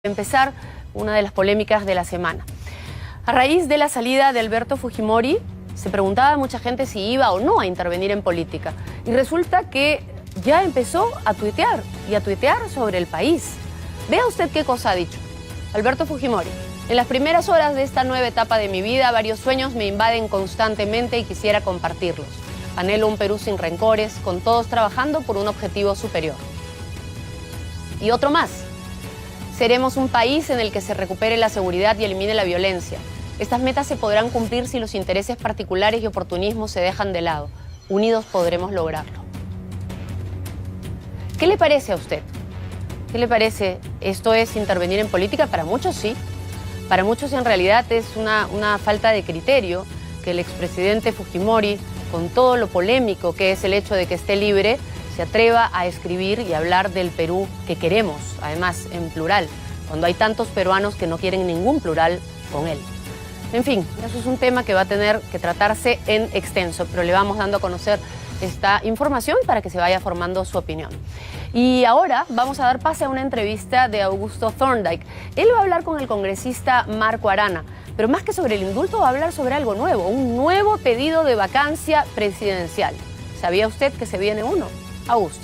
Empezar una de las polémicas de la semana. A raíz de la salida de Alberto Fujimori, se preguntaba a mucha gente si iba o no a intervenir en política. Y resulta que ya empezó a tuitear sobre el país. Vea usted qué cosa ha dicho Alberto Fujimori. En las primeras horas de esta nueva etapa de mi vida, varios sueños me invaden constantemente y quisiera compartirlos. Anhelo un Perú sin rencores, con todos trabajando por un objetivo superior. Y otro más. Seremos un país en el que se recupere la seguridad y elimine la violencia. Estas metas se podrán cumplir si los intereses particulares y oportunismos se dejan de lado. Unidos podremos lograrlo. ¿Qué le parece a usted? ¿Qué le parece? ¿Esto es intervenir en política? Para muchos sí. Para muchos en realidad es una falta de criterio que el expresidente Fujimori, con todo lo polémico que es el hecho de que esté libre, se atreva a escribir y hablar del Perú que queremos, además en plural, cuando hay tantos peruanos que no quieren ningún plural con él. En fin, eso es un tema que va a tener que tratarse en extenso, pero le vamos dando a conocer esta información para que se vaya formando su opinión. Y ahora vamos a dar pase a una entrevista de Augusto Thorndike. Él va a hablar con el congresista Marco Arana, pero más que sobre el indulto va a hablar sobre algo nuevo, un nuevo pedido de vacancia presidencial. ¿Sabía usted que se viene uno? Augusto.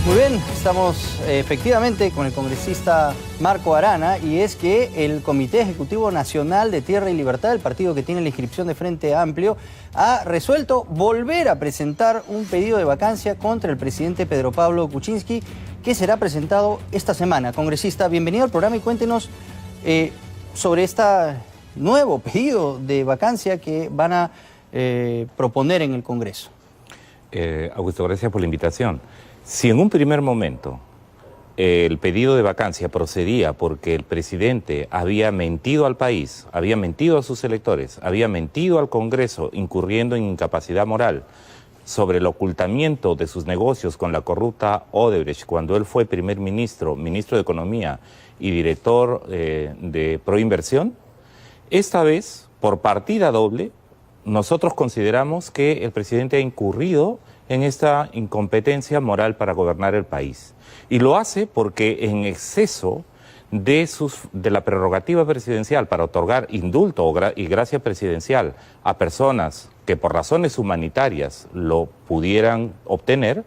Muy bien, estamos efectivamente con el congresista Marco Arana, y es que el Comité Ejecutivo Nacional de Tierra y Libertad, el partido que tiene la inscripción de Frente Amplio, ha resuelto volver a presentar un pedido de vacancia contra el presidente Pedro Pablo Kuczynski, que será presentado esta semana. Congresista, bienvenido al programa y cuéntenos sobre este nuevo pedido de vacancia que van a proponer en el Congreso. Augusto, gracias por la invitación. Si en un primer momento el pedido de vacancia procedía porque el presidente había mentido al país, había mentido a sus electores, había mentido al Congreso, incurriendo en incapacidad moral sobre el ocultamiento de sus negocios con la corrupta Odebrecht cuando él fue primer ministro, ministro de Economía y director de Proinversión, esta vez, por partida doble, nosotros consideramos que el presidente ha incurrido en esta incompetencia moral para gobernar el país. Y lo hace porque en exceso de la prerrogativa presidencial para otorgar indulto y gracia presidencial a personas que por razones humanitarias lo pudieran obtener,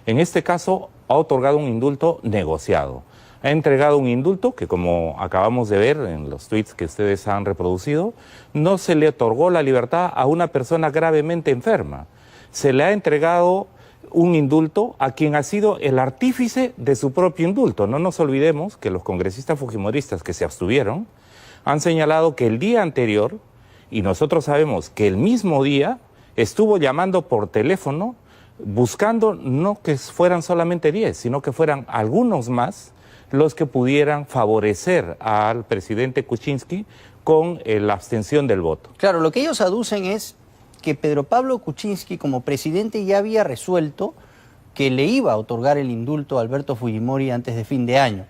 en este caso ha otorgado un indulto negociado. Ha entregado un indulto que, como acabamos de ver en los tweets que ustedes han reproducido, no se le otorgó la libertad a una persona gravemente enferma. Se le ha entregado un indulto a quien ha sido el artífice de su propio indulto. No nos olvidemos que los congresistas fujimoristas que se abstuvieron han señalado que el día anterior, y nosotros sabemos que el mismo día, estuvo llamando por teléfono buscando no que fueran solamente 10, sino que fueran algunos más los que pudieran favorecer al presidente Kuczynski con la abstención del voto. Claro, lo que ellos aducen es que Pedro Pablo Kuczynski como presidente ya había resuelto que le iba a otorgar el indulto a Alberto Fujimori antes de fin de año,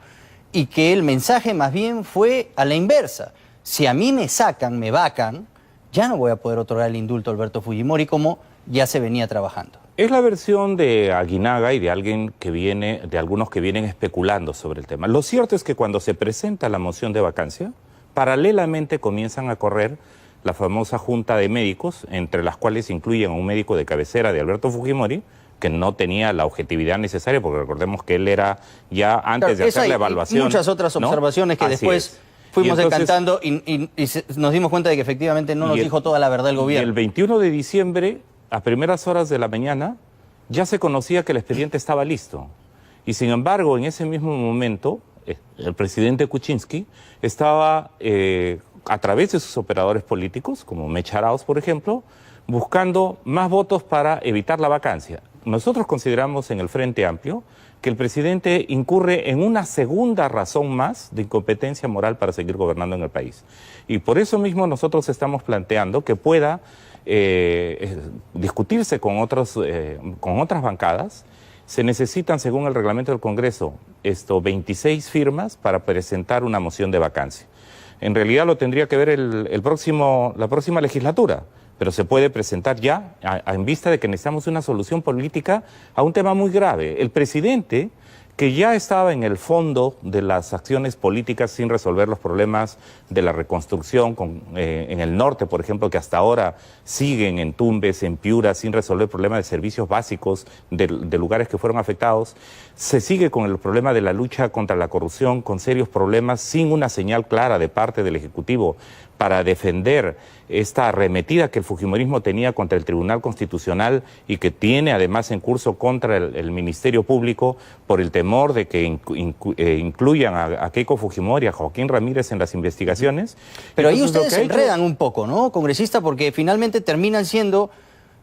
y que el mensaje más bien fue a la inversa: si a mí me sacan, me vacan, ya no voy a poder otorgar el indulto a Alberto Fujimori como ya se venía trabajando. Es la versión de Aguinaga y de algunos que vienen especulando sobre el tema. Lo cierto es que cuando se presenta la moción de vacancia, paralelamente comienzan a correr la famosa junta de médicos, entre las cuales incluyen a un médico de cabecera de Alberto Fujimori, que no tenía la objetividad necesaria, porque recordemos que él era ya antes de hacer la evaluación. Muchas otras observaciones, ¿no? Que así después fuimos decantando y nos dimos cuenta de que efectivamente no nos dijo toda la verdad el gobierno. Y el 21 de diciembre, a primeras horas de la mañana, ya se conocía que el expediente estaba listo. Y sin embargo, en ese mismo momento, el presidente Kuczynski estaba a través de sus operadores políticos, como Mecha Arauz, por ejemplo, buscando más votos para evitar la vacancia. Nosotros consideramos en el Frente Amplio que el presidente incurre en una segunda razón más de incompetencia moral para seguir gobernando en el país. Y por eso mismo nosotros estamos planteando que pueda discutirse con otras bancadas. Se necesitan, según el reglamento del Congreso, 26 firmas para presentar una moción de vacancia. En realidad lo tendría que ver la próxima legislatura, pero se puede presentar ya en vista de que necesitamos una solución política a un tema muy grave. El presidente, que ya estaba en el fondo de las acciones políticas sin resolver los problemas de la reconstrucción en el norte, por ejemplo, que hasta ahora siguen en Tumbes, en Piura, sin resolver problemas de servicios básicos de lugares que fueron afectados. Se sigue con el problema de la lucha contra la corrupción, con serios problemas, sin una señal clara de parte del Ejecutivo para defender esta arremetida que el fujimorismo tenía contra el Tribunal Constitucional y que tiene además en curso contra el Ministerio Público por el temor de que incluyan a Keiko Fujimori, a Joaquín Ramírez en las investigaciones. Pero entonces, ahí ustedes se enredan un poco, ¿no, congresista? Porque finalmente terminan siendo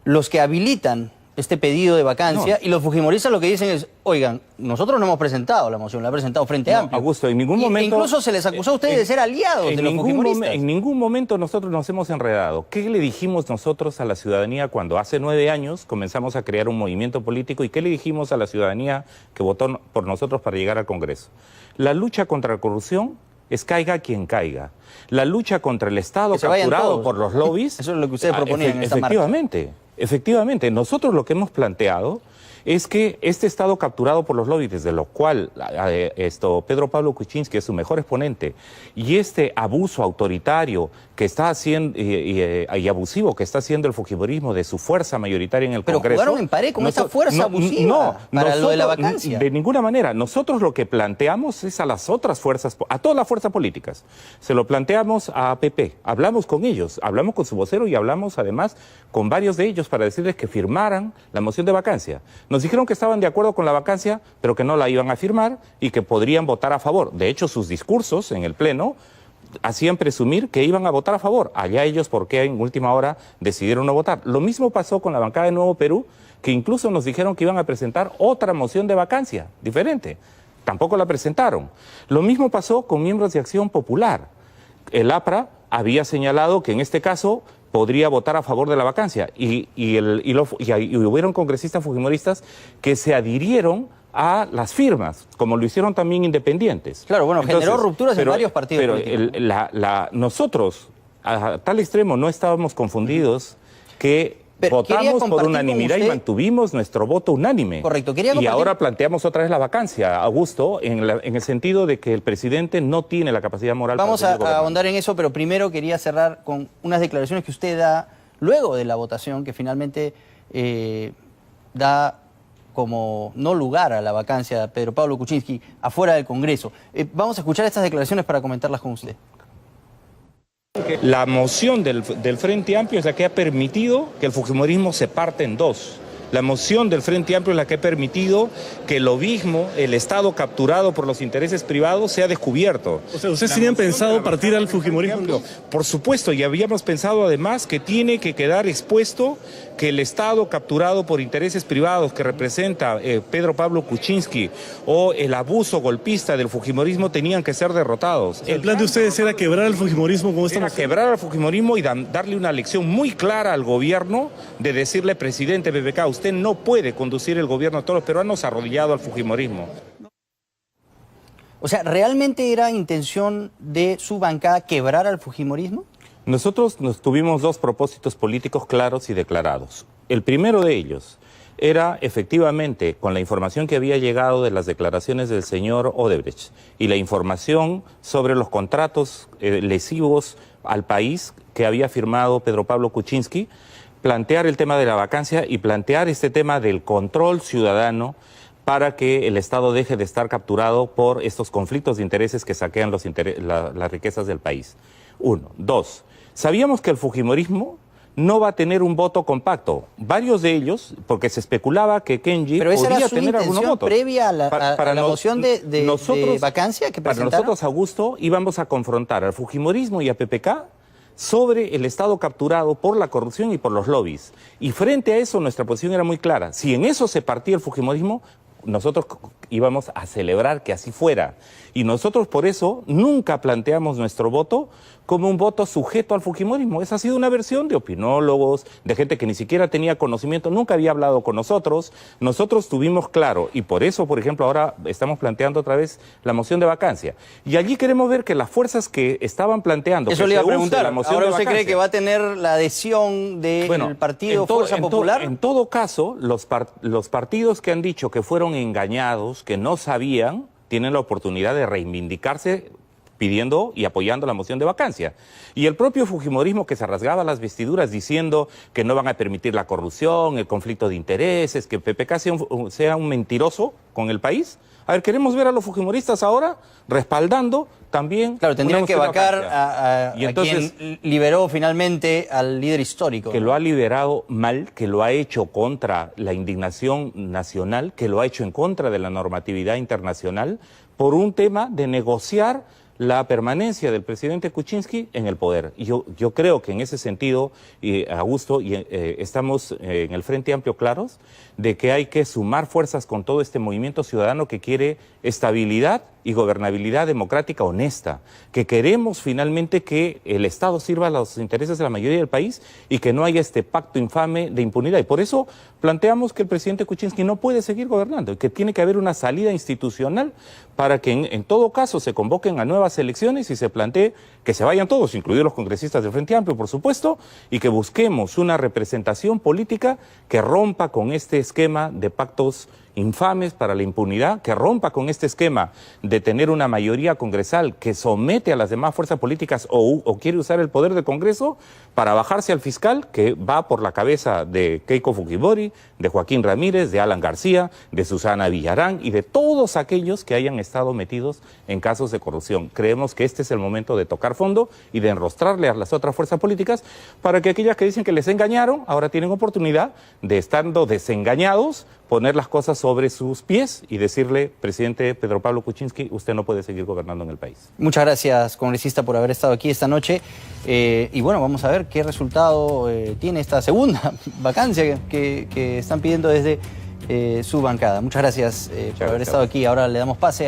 los que habilitan este pedido de vacancia, y los fujimoristas lo que dicen es, oigan, nosotros no hemos presentado la moción, la ha presentado Frente Amplio. Augusto, en ningún momento... Incluso se les acusó a ustedes de ser aliados de los fujimoristas. En ningún momento nosotros nos hemos enredado. ¿Qué le dijimos nosotros a la ciudadanía cuando hace 9 años comenzamos a crear un movimiento político? ¿Y qué le dijimos a la ciudadanía que votó por nosotros para llegar al Congreso? La lucha contra la corrupción es caiga quien caiga. La lucha contra el Estado capturado por los lobbies... Eso es lo que ustedes proponían en esta marcha. Efectivamente, nosotros lo que hemos planteado es que este Estado capturado por los lobbies, desde lo cual Pedro Pablo Kuczynski es su mejor exponente, y este abuso autoritario que está haciendo y abusivo que está haciendo el fujimorismo de su fuerza mayoritaria en el Congreso... Pero jugaron en pared con esa fuerza abusiva para lo de la vacancia. De ninguna manera. Nosotros lo que planteamos es a las otras fuerzas, a todas las fuerzas políticas. Se lo planteamos a APP, hablamos con ellos, hablamos con su vocero y hablamos además con varios de ellos para decirles que firmaran la moción de vacancia. Nos dijeron que estaban de acuerdo con la vacancia, pero que no la iban a firmar y que podrían votar a favor. De hecho, sus discursos en el Pleno hacían presumir que iban a votar a favor. Allá ellos, ¿por qué en última hora decidieron no votar? Lo mismo pasó con la bancada de Nuevo Perú, que incluso nos dijeron que iban a presentar otra moción de vacancia, diferente. Tampoco la presentaron. Lo mismo pasó con miembros de Acción Popular. El APRA había señalado que en este caso podría votar a favor de la vacancia y hubieron congresistas fujimoristas que se adhirieron a las firmas, como lo hicieron también independientes. Claro, bueno, generó rupturas en varios partidos políticos. Nosotros, a tal extremo, no estábamos confundidos que votamos por unanimidad y mantuvimos nuestro voto unánime. Correcto. Y ahora planteamos otra vez la vacancia, Augusto, en el sentido de que el presidente no tiene la capacidad moral para Vamos a ahondar en eso, pero primero quería cerrar con unas declaraciones que usted da luego de la votación, que finalmente da como no lugar a la vacancia de Pedro Pablo Kuczynski afuera del Congreso. Vamos a escuchar estas declaraciones para comentarlas con usted. La moción del Frente Amplio es la que ha permitido que el fujimorismo se parte en dos. La moción del Frente Amplio es la que ha permitido que el lobismo, el Estado capturado por los intereses privados, sea descubierto. O sea, ¿ustedes tenían pensado partir al fujimorismo? Por supuesto, y habíamos pensado además que tiene que quedar expuesto que el Estado capturado por intereses privados que representa Pedro Pablo Kuczynski o el abuso golpista del fujimorismo tenían que ser derrotados. El plan de ustedes era quebrar el fujimorismo como Era quebrar al fujimorismo y darle una lección muy clara al gobierno de decirle, presidente PPK, usted no puede conducir el gobierno de todos los peruanos arrodillado al fujimorismo. O sea, ¿realmente era intención de su bancada quebrar al fujimorismo? Nosotros tuvimos dos propósitos políticos claros y declarados. El primero de ellos era efectivamente con la información que había llegado de las declaraciones del señor Odebrecht y la información sobre los contratos lesivos al país que había firmado Pedro Pablo Kuczynski, plantear el tema de la vacancia y plantear este tema del control ciudadano para que el Estado deje de estar capturado por estos conflictos de intereses que saquean las riquezas del país. Uno. Dos, sabíamos que el fujimorismo no va a tener un voto compacto. Varios de ellos, porque se especulaba que Kenji podría tener algunos votos. Previa a la moción de vacancia que presentaron. Para nosotros, Augusto, íbamos a confrontar al fujimorismo y a PPK sobre el Estado capturado por la corrupción y por los lobbies. Y frente a eso nuestra posición era muy clara. Si en eso se partía el fujimorismo, nosotros íbamos a celebrar que así fuera. Y nosotros por eso nunca planteamos nuestro voto como un voto sujeto al fujimorismo. Esa ha sido una versión de opinólogos, de gente que ni siquiera tenía conocimiento, nunca había hablado con nosotros. Nosotros tuvimos claro, y por eso, por ejemplo, ahora estamos planteando otra vez la moción de vacancia. Y allí queremos ver que las fuerzas que estaban planteando... Eso que le iba a se use preguntar. la moción ¿Ahora de usted cree vacancia, que va a tener la adhesión del partido Fuerza Popular? En todo caso, los partidos que han dicho que fueron engañados, que no sabían, tienen la oportunidad de reivindicarse pidiendo y apoyando la moción de vacancia. Y el propio fujimorismo, que se rasgaba las vestiduras diciendo que no van a permitir la corrupción, el conflicto de intereses, que PPK sea un mentiroso con el país. A ver, queremos ver a los fujimoristas ahora respaldando también... Claro, tendrían que vacar a entonces, quien liberó finalmente al líder histórico. Que lo ha liberado mal, que lo ha hecho contra la indignación nacional, que lo ha hecho en contra de la normatividad internacional, por un tema de negociar la permanencia del presidente Kuczynski en el poder. Y yo creo que en ese sentido, Augusto, estamos en el Frente Amplio claros de que hay que sumar fuerzas con todo este movimiento ciudadano que quiere estabilidad y gobernabilidad democrática honesta, que queremos finalmente que el Estado sirva a los intereses de la mayoría del país y que no haya este pacto infame de impunidad. Y por eso planteamos que el presidente Kuczynski no puede seguir gobernando y que tiene que haber una salida institucional para que en todo caso se convoquen a nuevas elecciones y se plantee que se vayan todos, incluidos los congresistas del Frente Amplio, por supuesto, y que busquemos una representación política que rompa con este esquema de pactos infames para la impunidad, que rompa con este esquema de tener una mayoría congresal que somete a las demás fuerzas políticas o quiere usar el poder del Congreso para bajarse al fiscal que va por la cabeza de Keiko Fujimori, de Joaquín Ramírez, de Alan García, de Susana Villarán y de todos aquellos que hayan estado metidos en casos de corrupción. Creemos que este es el momento de tocar fondo y de enrostrarle a las otras fuerzas políticas para que aquellas que dicen que les engañaron ahora tienen oportunidad de, estando desengañados, poner las cosas sobre sus pies y decirle, presidente Pedro Pablo Kuczynski, usted no puede seguir gobernando en el país. Muchas gracias, congresista, por haber estado aquí esta noche. Y bueno, vamos a ver qué resultado tiene esta segunda vacancia que están pidiendo desde su bancada. Muchas gracias por haber estado aquí. Ahora le damos pase a...